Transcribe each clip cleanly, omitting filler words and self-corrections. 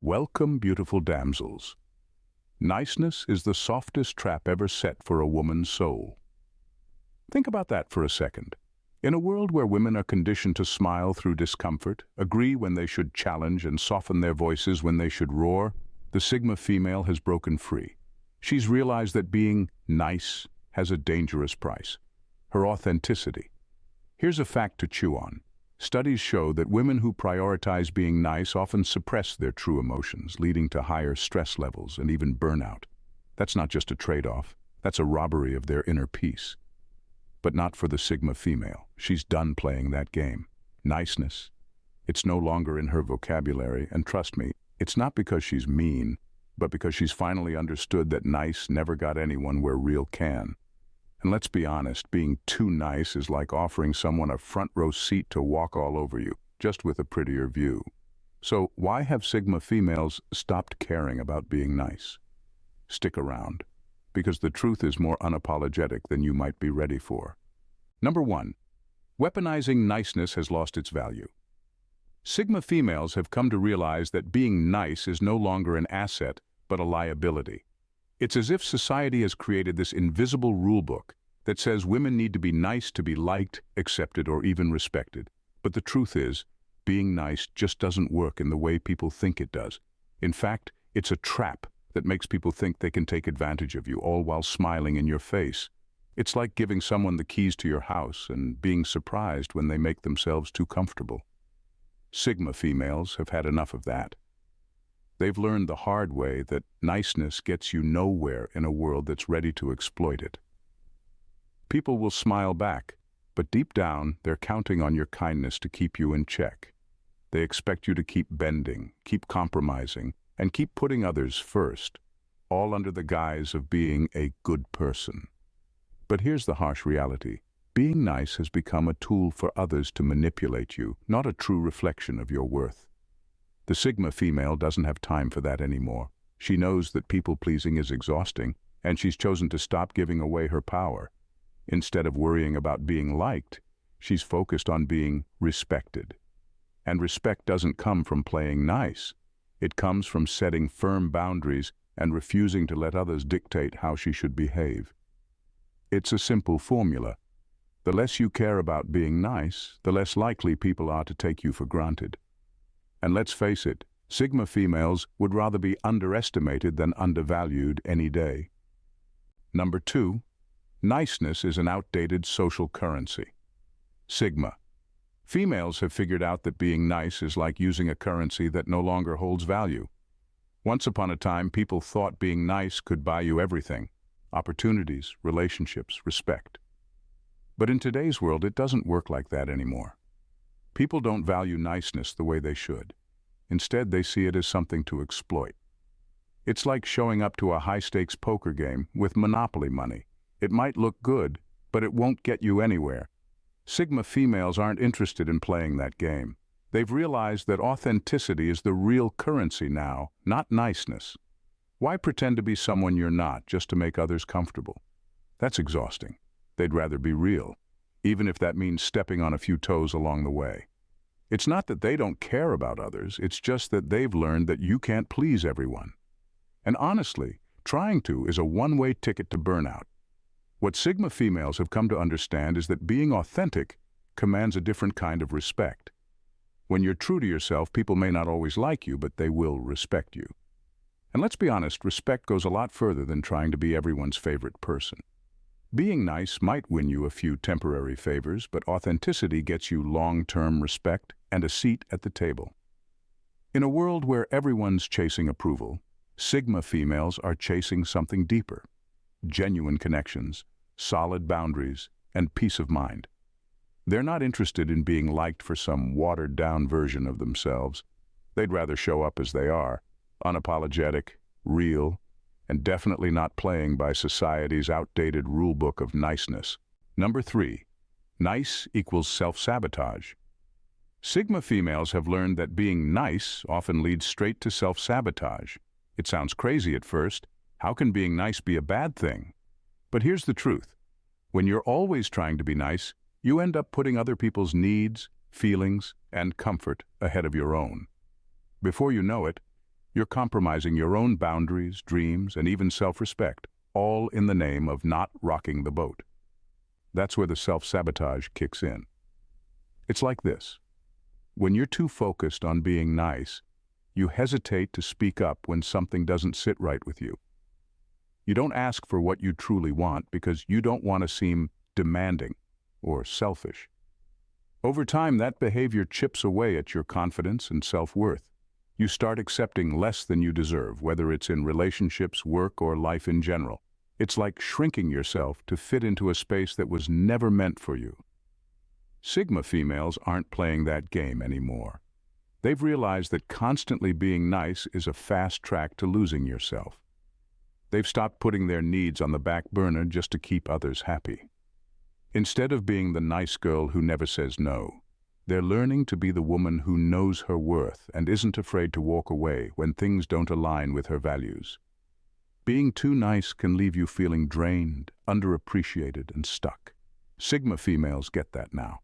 Welcome, beautiful damsels. Niceness is the softest trap ever set for a woman's soul. Think about that for a second. In a world where women are conditioned to smile through discomfort, agree when they should challenge, and soften their voices when they should roar, the Sigma female has broken free. She's realized that being nice has a dangerous price: her authenticity. Here's a fact to chew on. Studies show that women who prioritize being nice often suppress their true emotions, leading to higher stress levels and even burnout. That's not just a trade-off, that's a robbery of their inner peace. But not for the Sigma female. She's done playing that game. Niceness, it's no longer in her vocabulary, and trust me, it's not because she's mean, but because she's finally understood that nice never got anyone where real can. And let's be honest, being too nice is like offering someone a front row seat to walk all over you, just with a prettier view. So why have Sigma females stopped caring about being nice? Stick around, because the truth is more unapologetic than you might be ready for. Number 1. Weaponizing niceness has lost its value. Sigma females have come to realize that being nice is no longer an asset, but a liability. It's as if society has created this invisible rulebook that says women need to be nice to be liked, accepted, or even respected. But the truth is, being nice just doesn't work in the way people think it does. In fact, it's a trap that makes people think they can take advantage of you, all while smiling in your face. It's like giving someone the keys to your house and being surprised when they make themselves too comfortable. Sigma females have had enough of that. They've learned the hard way that niceness gets you nowhere in a world that's ready to exploit it. People will smile back, but deep down, they're counting on your kindness to keep you in check. They expect you to keep bending, keep compromising, and keep putting others first, all under the guise of being a good person. But here's the harsh reality. Being nice has become a tool for others to manipulate you, not a true reflection of your worth. The Sigma female doesn't have time for that anymore. She knows that people-pleasing is exhausting, and she's chosen to stop giving away her power. Instead of worrying about being liked, she's focused on being respected. And respect doesn't come from playing nice. It comes from setting firm boundaries and refusing to let others dictate how she should behave. It's a simple formula. The less you care about being nice, the less likely people are to take you for granted. And let's face it, Sigma females would rather be underestimated than undervalued any day. Number 2. Niceness is an outdated social currency. Sigma. Females have figured out that being nice is like using a currency that no longer holds value. Once upon a time, people thought being nice could buy you everything: opportunities, relationships, respect. But in today's world, it doesn't work like that anymore. People don't value niceness the way they should. Instead, they see it as something to exploit. It's like showing up to a high-stakes poker game with Monopoly money. It might look good, but it won't get you anywhere. Sigma females aren't interested in playing that game. They've realized that authenticity is the real currency now, not niceness. Why pretend to be someone you're not just to make others comfortable? That's exhausting. They'd rather be real, even if that means stepping on a few toes along the way. It's not that they don't care about others, it's just that they've learned that you can't please everyone. And honestly, trying to is a one-way ticket to burnout. What Sigma females have come to understand is that being authentic commands a different kind of respect. When you're true to yourself, people may not always like you, but they will respect you. And let's be honest, respect goes a lot further than trying to be everyone's favorite person. Being nice might win you a few temporary favors, but authenticity gets you long-term respect and a seat at the table. In a world where everyone's chasing approval, Sigma females are chasing something deeper: genuine connections, solid boundaries, and peace of mind. They're not interested in being liked for some watered-down version of themselves. They'd rather show up as they are, unapologetic, real, and definitely not playing by society's outdated rulebook of niceness. Number 3. Nice equals self-sabotage. Sigma females have learned that being nice often leads straight to self-sabotage. It sounds crazy at first. How can being nice be a bad thing? But here's the truth. When you're always trying to be nice, you end up putting other people's needs, feelings, and comfort ahead of your own. Before you know it, You're compromising your own boundaries, dreams, and even self-respect, all in the name of not rocking the boat. That's where the self-sabotage kicks in. It's like this. When you're too focused on being nice, you hesitate to speak up when something doesn't sit right with you. You don't ask for what you truly want because you don't want to seem demanding or selfish. Over time, that behavior chips away at your confidence and self-worth. You start accepting less than you deserve, whether it's in relationships, work, or life in general. It's like shrinking yourself to fit into a space that was never meant for you. Sigma females aren't playing that game anymore. They've realized that constantly being nice is a fast track to losing yourself. They've stopped putting their needs on the back burner just to keep others happy. Instead of being the nice girl who never says no, they're learning to be the woman who knows her worth and isn't afraid to walk away when things don't align with her values. Being too nice can leave you feeling drained, underappreciated, and stuck. Sigma females get that now.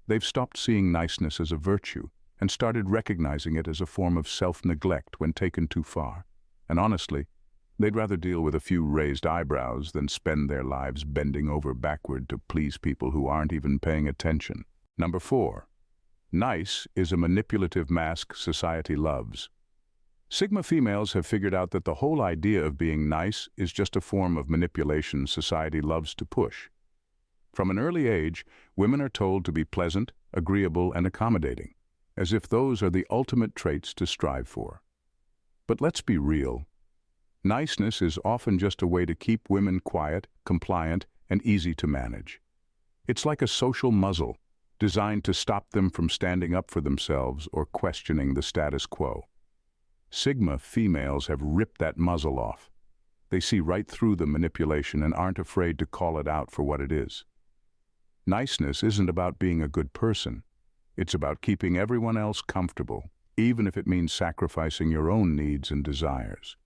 They've stopped seeing niceness as a virtue and started recognizing it as a form of self-neglect when taken too far. And honestly, they'd rather deal with a few raised eyebrows than spend their lives bending over backward to please people who aren't even paying attention. Number 4. Nice is a manipulative mask society loves. Sigma females have figured out that the whole idea of being nice is just a form of manipulation society loves to push. From an early age, women are told to be pleasant, agreeable, and accommodating, as if those are the ultimate traits to strive for. But let's be real. Niceness is often just a way to keep women quiet, compliant, and easy to manage. It's like a social muzzle, designed to stop them from standing up for themselves or questioning the status quo. Sigma females have ripped that muzzle off. They see right through the manipulation and aren't afraid to call it out for what it is. Niceness isn't about being a good person. It's about keeping everyone else comfortable, even if it means sacrificing your own needs and desires.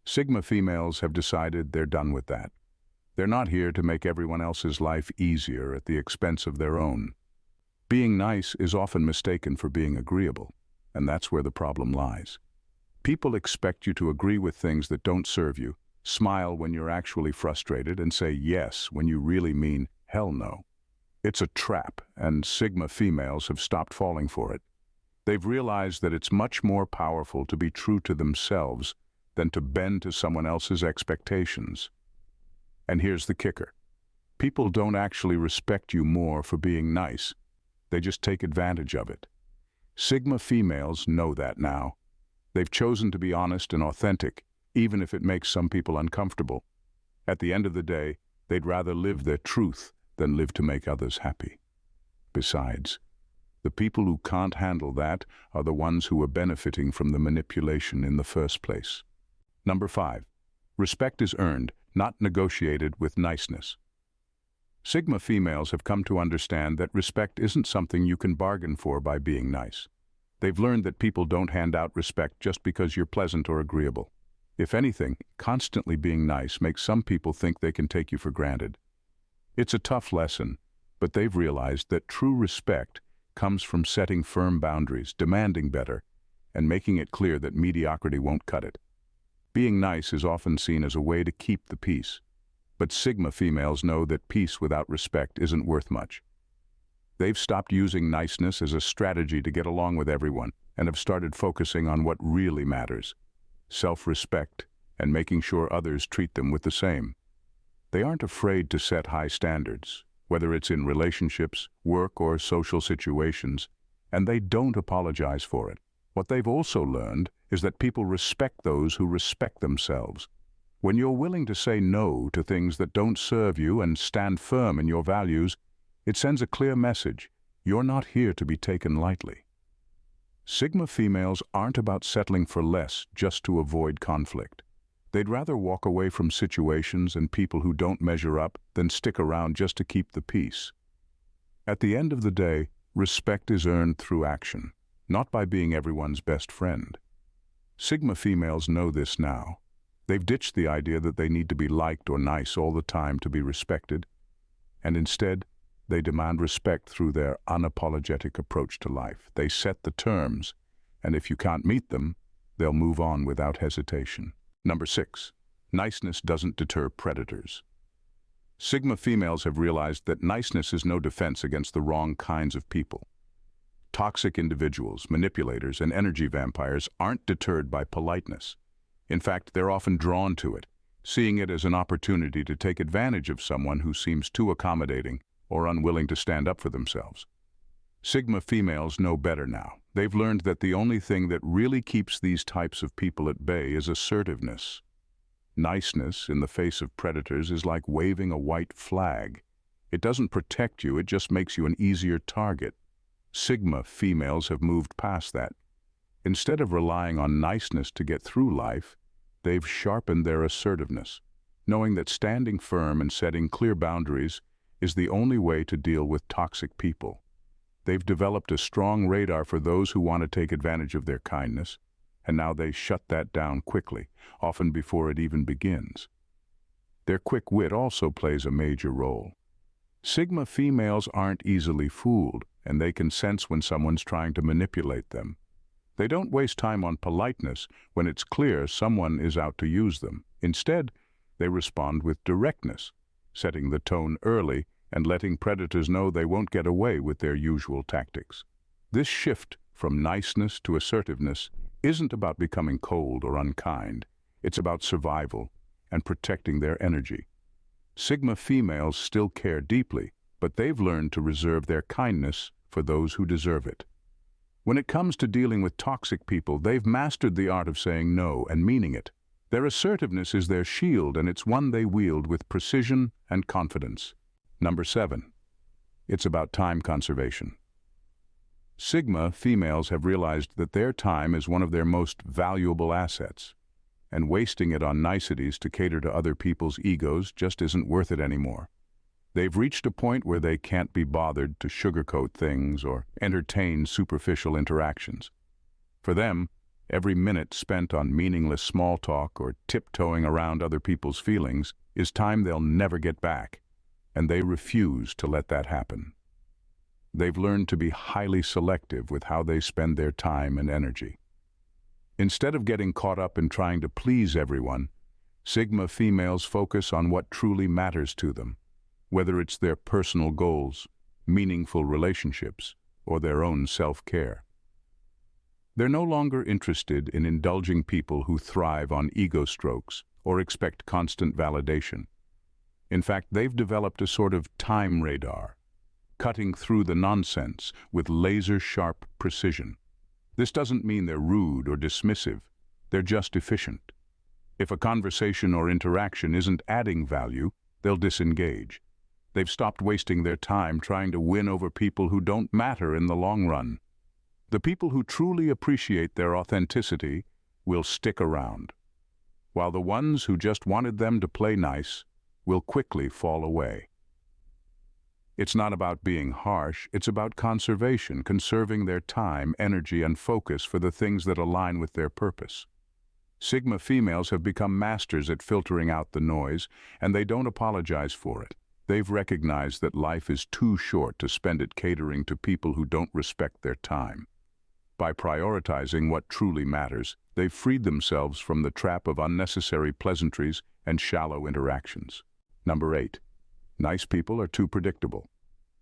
Sigma females have decided they're done with that. They're not here to make everyone else's life easier at the expense of their own. Being nice is often mistaken for being agreeable, and that's where the problem lies. People expect you to agree with things that don't serve you, smile when you're actually frustrated, and say yes when you really mean hell no. It's a trap, and Sigma females have stopped falling for it. They've realized that it's much more powerful to be true to themselves than to bend to someone else's expectations. And here's the kicker. People don't actually respect you more for being nice. They just take advantage of it. Sigma females know that now. They've chosen to be honest and authentic, even if it makes some people uncomfortable. At the end of the day, they'd rather live their truth than live to make others happy. Besides, the people who can't handle that are the ones who are benefiting from the manipulation in the first place. Number 5. Respect is earned, not negotiated with niceness. Sigma females have come to understand that respect isn't something you can bargain for by being nice. They've learned that people don't hand out respect just because you're pleasant or agreeable. If anything, constantly being nice makes some people think they can take you for granted. It's a tough lesson, but they've realized that true respect comes from setting firm boundaries, demanding better, and making it clear that mediocrity won't cut it. Being nice is often seen as a way to keep the peace, but Sigma females know that peace without respect isn't worth much. They've stopped using niceness as a strategy to get along with everyone and have started focusing on what really matters: self-respect and making sure others treat them with the same. They aren't afraid to set high standards, whether it's in relationships, work, or social situations, and they don't apologize for it. What they've also learned is that people respect those who respect themselves. When you're willing to say no to things that don't serve you and stand firm in your values, it sends a clear message: you're not here to be taken lightly. Sigma females aren't about settling for less just to avoid conflict. They'd rather walk away from situations and people who don't measure up than stick around just to keep the peace. At the end of the day, respect is earned through action, not by being everyone's best friend. Sigma females know this now. They've ditched the idea that they need to be liked or nice all the time to be respected, and instead, they demand respect through their unapologetic approach to life. They set the terms, and if you can't meet them, they'll move on without hesitation. Number 6. Niceness doesn't deter predators. Sigma females have realized that niceness is no defense against the wrong kinds of people. Toxic individuals, manipulators, and energy vampires aren't deterred by politeness. In fact, they're often drawn to it, seeing it as an opportunity to take advantage of someone who seems too accommodating or unwilling to stand up for themselves. Sigma females know better now. They've learned that the only thing that really keeps these types of people at bay is assertiveness. Niceness in the face of predators is like waving a white flag. It doesn't protect you, it just makes you an easier target. Sigma females have moved past that. Instead of relying on niceness to get through life, they've sharpened their assertiveness, knowing that standing firm and setting clear boundaries is the only way to deal with toxic people. They've developed a strong radar for those who want to take advantage of their kindness, and now they shut that down quickly, often before it even begins. Their quick wit also plays a major role. Sigma females aren't easily fooled, and they can sense when someone's trying to manipulate them. They don't waste time on politeness when it's clear someone is out to use them. Instead, they respond with directness, setting the tone early and letting predators know they won't get away with their usual tactics. This shift from niceness to assertiveness isn't about becoming cold or unkind. It's about survival and protecting their energy. Sigma females still care deeply, but they've learned to reserve their kindness for those who deserve it. When it comes to dealing with toxic people, they've mastered the art of saying no and meaning it. Their assertiveness is their shield, and it's one they wield with precision and confidence. Number 7. It's about time conservation. Sigma females have realized that their time is one of their most valuable assets, and wasting it on niceties to cater to other people's egos just isn't worth it anymore. They've reached a point where they can't be bothered to sugarcoat things or entertain superficial interactions. For them, every minute spent on meaningless small talk or tiptoeing around other people's feelings is time they'll never get back, and they refuse to let that happen. They've learned to be highly selective with how they spend their time and energy. Instead of getting caught up in trying to please everyone, Sigma females focus on what truly matters to them, whether it's their personal goals, meaningful relationships, or their own self-care. They're no longer interested in indulging people who thrive on ego strokes or expect constant validation. In fact, they've developed a sort of time radar, cutting through the nonsense with laser-sharp precision. This doesn't mean they're rude or dismissive, they're just efficient. If a conversation or interaction isn't adding value, they'll disengage. They've stopped wasting their time trying to win over people who don't matter in the long run. The people who truly appreciate their authenticity will stick around, while the ones who just wanted them to play nice will quickly fall away. It's not about being harsh, it's about conservation, conserving their time, energy, and focus for the things that align with their purpose. Sigma females have become masters at filtering out the noise, and they don't apologize for it. They've recognized that life is too short to spend it catering to people who don't respect their time. By prioritizing what truly matters, they've freed themselves from the trap of unnecessary pleasantries and shallow interactions. Number 8. Nice people are too predictable.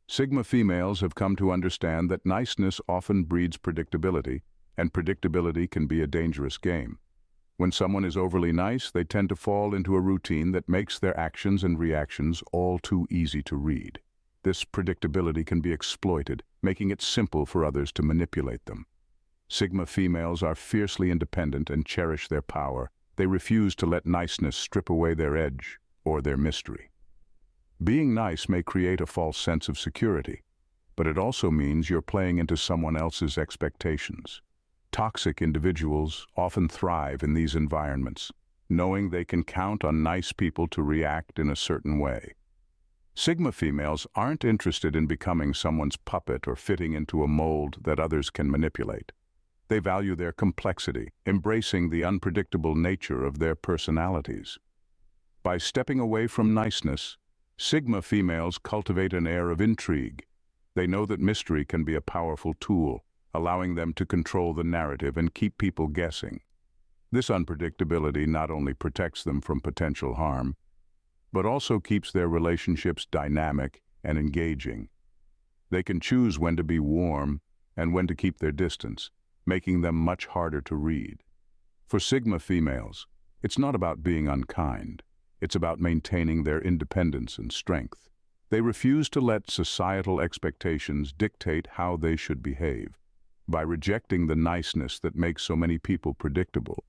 Sigma females have come to understand that niceness often breeds predictability, and predictability can be a dangerous game. When someone is overly nice, they tend to fall into a routine that makes their actions and reactions all too easy to read. This predictability can be exploited, making it simple for others to manipulate them. Sigma females are fiercely independent and cherish their power. They refuse to let niceness strip away their edge or their mystery. Being nice may create a false sense of security, but it also means you're playing into someone else's expectations. Toxic individuals often thrive in these environments, knowing they can count on nice people to react in a certain way. Sigma females aren't interested in becoming someone's puppet or fitting into a mold that others can manipulate. They value their complexity, embracing the unpredictable nature of their personalities. By stepping away from niceness, Sigma females cultivate an air of intrigue. They know that mystery can be a powerful tool, allowing them to control the narrative and keep people guessing. This unpredictability not only protects them from potential harm, but also keeps their relationships dynamic and engaging. They can choose when to be warm and when to keep their distance, making them much harder to read. For Sigma females, it's not about being unkind. It's about maintaining their independence and strength. They refuse to let societal expectations dictate how they should behave. By rejecting the niceness that makes so many people predictable,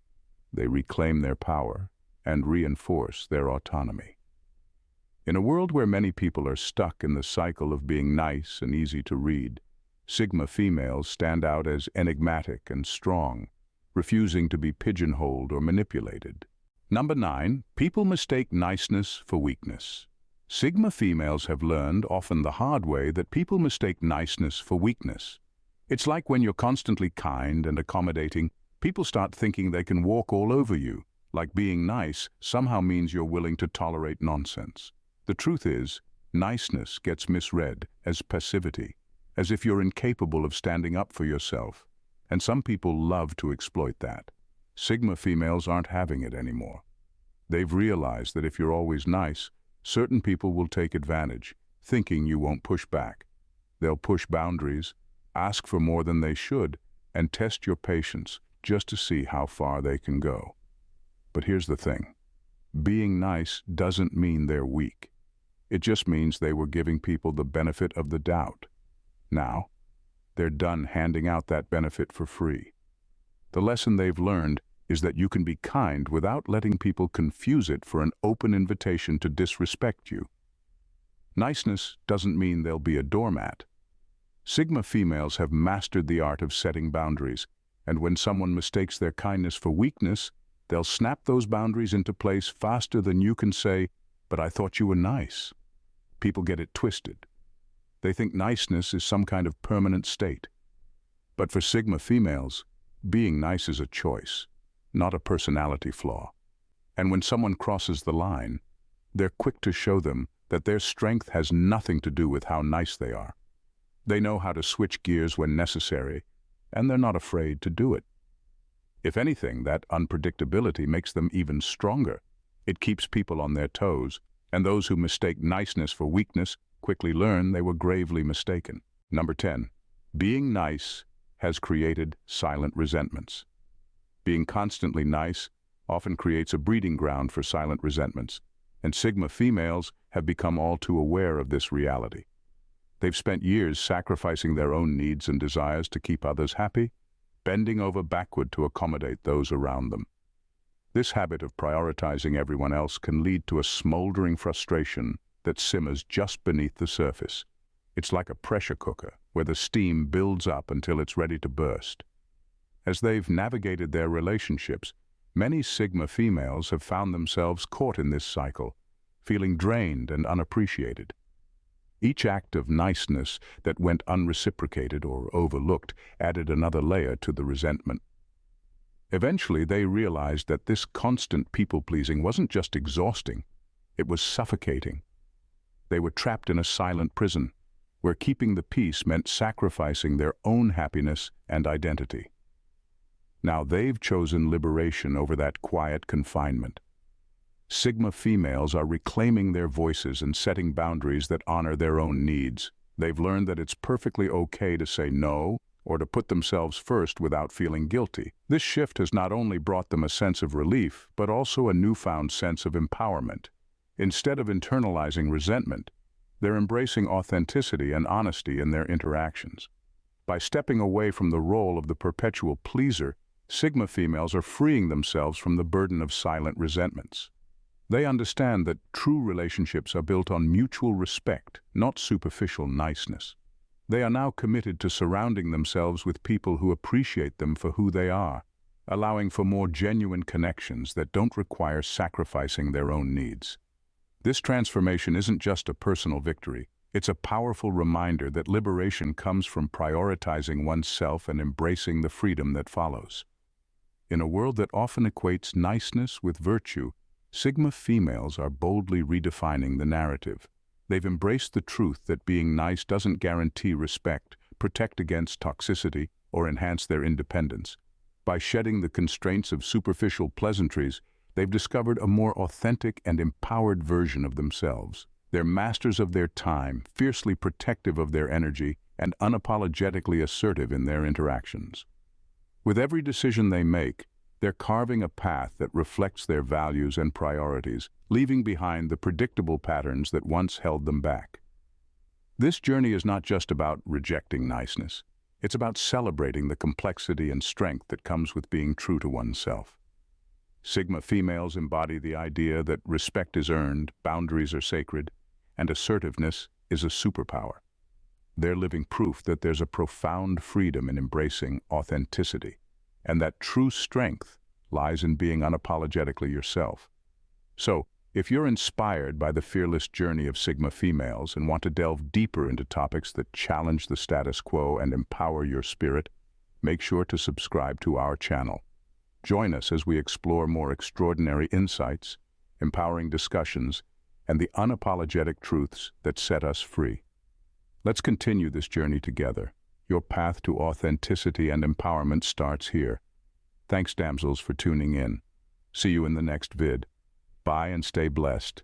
they reclaim their power and reinforce their autonomy. In a world where many people are stuck in the cycle of being nice and easy to read, Sigma females stand out as enigmatic and strong, refusing to be pigeonholed or manipulated. Number 9, people mistake niceness for weakness. Sigma females have learned, often the hard way, that people mistake niceness for weakness. It's like when you're constantly kind and accommodating, people start thinking they can walk all over you, like being nice somehow means you're willing to tolerate nonsense. The truth is, niceness gets misread as passivity, as if you're incapable of standing up for yourself, and some people love to exploit that. Sigma females aren't having it anymore. They've realized that if you're always nice, certain people will take advantage, thinking you won't push back. They'll push boundaries, ask for more than they should, and test your patience just to see how far they can go. But here's the thing. Being nice doesn't mean they're weak. It just means they were giving people the benefit of the doubt. Now, they're done handing out that benefit for free. The lesson they've learned is that you can be kind without letting people confuse it for an open invitation to disrespect you. Niceness doesn't mean they'll be a doormat. Sigma females have mastered the art of setting boundaries, and when someone mistakes their kindness for weakness, they'll snap those boundaries into place faster than you can say, "But I thought you were nice." People get it twisted. They think niceness is some kind of permanent state. But for Sigma females, being nice is a choice, not a personality flaw. And when someone crosses the line, they're quick to show them that their strength has nothing to do with how nice they are. They know how to switch gears when necessary, and they're not afraid to do it. If anything, that unpredictability makes them even stronger. It keeps people on their toes, and those who mistake niceness for weakness quickly learn they were gravely mistaken. Number 10, being nice has created silent resentments. Being constantly nice often creates a breeding ground for silent resentments, and Sigma females have become all too aware of this reality. They've spent years sacrificing their own needs and desires to keep others happy, bending over backward to accommodate those around them. This habit of prioritizing everyone else can lead to a smoldering frustration that simmers just beneath the surface. It's like a pressure cooker, where the steam builds up until it's ready to burst. As they've navigated their relationships, many Sigma females have found themselves caught in this cycle, feeling drained and unappreciated. Each act of niceness that went unreciprocated or overlooked added another layer to the resentment. Eventually, they realized that this constant people-pleasing wasn't just exhausting, it was suffocating. They were trapped in a silent prison, where keeping the peace meant sacrificing their own happiness and identity. Now they've chosen liberation over that quiet confinement. Sigma females are reclaiming their voices and setting boundaries that honor their own needs. They've learned that it's perfectly okay to say no or to put themselves first without feeling guilty. This shift has not only brought them a sense of relief, but also a newfound sense of empowerment. Instead of internalizing resentment, they're embracing authenticity and honesty in their interactions. By stepping away from the role of the perpetual pleaser, Sigma females are freeing themselves from the burden of silent resentments. They understand that true relationships are built on mutual respect, not superficial niceness. They are now committed to surrounding themselves with people who appreciate them for who they are, allowing for more genuine connections that don't require sacrificing their own needs. This transformation isn't just a personal victory, it's a powerful reminder that liberation comes from prioritizing oneself and embracing the freedom that follows. In a world that often equates niceness with virtue, Sigma females are boldly redefining the narrative. They've embraced the truth that being nice doesn't guarantee respect, protect against toxicity, or enhance their independence. By shedding the constraints of superficial pleasantries, they've discovered a more authentic and empowered version of themselves. They're masters of their time, fiercely protective of their energy, and unapologetically assertive in their interactions. With every decision they make, they're carving a path that reflects their values and priorities, leaving behind the predictable patterns that once held them back. This journey is not just about rejecting niceness. It's about celebrating the complexity and strength that comes with being true to oneself. Sigma females embody the idea that respect is earned, boundaries are sacred, and assertiveness is a superpower. They're living proof that there's a profound freedom in embracing authenticity, and that true strength lies in being unapologetically yourself. So, if you're inspired by the fearless journey of Sigma females and want to delve deeper into topics that challenge the status quo and empower your spirit, make sure to subscribe to our channel. Join us as we explore more extraordinary insights, empowering discussions, and the unapologetic truths that set us free. Let's continue this journey together. Your path to authenticity and empowerment starts here. Thanks, damsels, for tuning in. See you in the next vid. Bye and stay blessed.